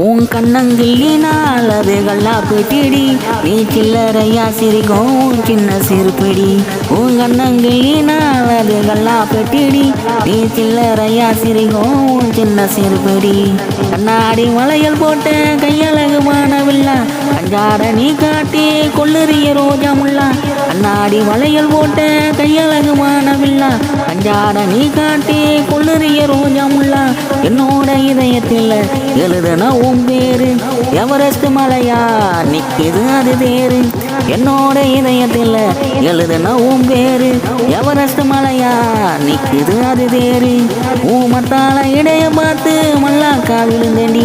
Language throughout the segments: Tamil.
உன் கண்ணங்கிள்ளினால் அது கல்லா பெட்டிடி நீ சில்லறையா சிரிக்கும் சின்ன சிறுபிடி. உன் கண்ணங்கிள்ளினால் அது கல்லா பெட்டிடி நீ சில்லறையா சிரிக்கும் சின்ன சிறுபிடி. கண்ணாடி வளையல் போட்ட கையழகு மானவில்லா கஞ்சாட நீ காட்டி கொள்ளுறிய ரோஜா முல்லா. கண்ணாடி வளையல் போட்ட கையழகு மானவில்லா கஞ்சாட நீ காட்டி கொள்ளுறிய ரோஜா முல்லா. என்னோட இதயத்தில் எழுதுன உன் பேரு எவரெஸ்ட் மலையா நிக்குது அது தேரு. என்னோட இதயத்தில் எழுதுன உன் பேரு எவரெஸ்ட் மலையா நிக்குது அது தேரு. ஊமத்தால இடைய பார்த்து மல்லாக்கா விழுந்தண்டி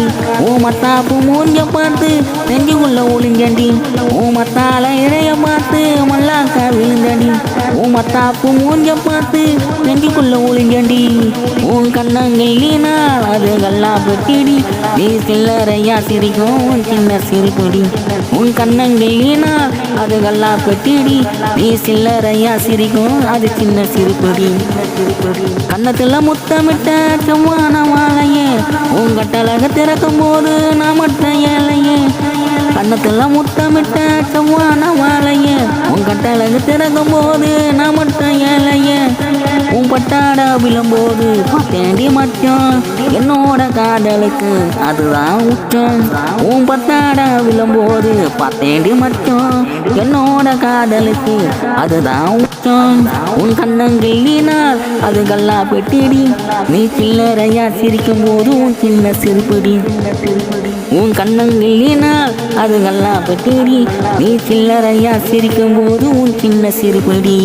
ஊமத்தாப்பு மூஞ்ச பார்த்து நெஞ்சுக்குள்ள ஒளிஞ்சண்டி. ஊமத்தால இடைய பார்த்து மல்லாக்கா விழுந்தண்டி ஊமத்தாப்பு மூஞ்ச பார்த்து நெஞ்சுக்குள்ள ஒளிஞ்சண்டி. உன் கண்ணங்கிள்ளினால் அது கல்லா பெட்டிடி நீ சில்லறையா சிரிக்கும் சின்ன சிறுபிடி. உன் கண்ணங்கிள்ளினால் அது கல்லா பெட்டிடி நீ சில்லறையா சிரிக்கும் அது சின்ன சிறுபிடி. கண்ணத்துல முத்தமிட்ட செவ்வான வாழையே உன் கட்டழக திறக்கும் போது நான் மட்ட ஏழையே. கண்ணத்துல முத்தமிட்ட செவ்வான வாழையே உன் கட்டழகு திறக்கும் போது நான் மட்ட ஏழையே. உன் பட்டாட விழும்போது பார்த்தேண்டி மச்சம் என்னோட காதலுக்கு அதுதான் உச்சம். உன் பட்டாட விழும்போது பார்த்தேண்டி மச்சம் என்னோட காதலுக்கு அதுதான் உச்சம். உன் கண்ணங்கிள்ளினால் அது கல்லா பெட்டிடி நீ சில்லறையா சிரிக்கும் போது உன் சின்ன சிறுபிடி. உன் கண்ணங்கிள்ளினால் அது கல்லா பெட்டிடி நீ சில்லறையா சிரிக்கும் போது உன் சின்ன சிறுபிடி.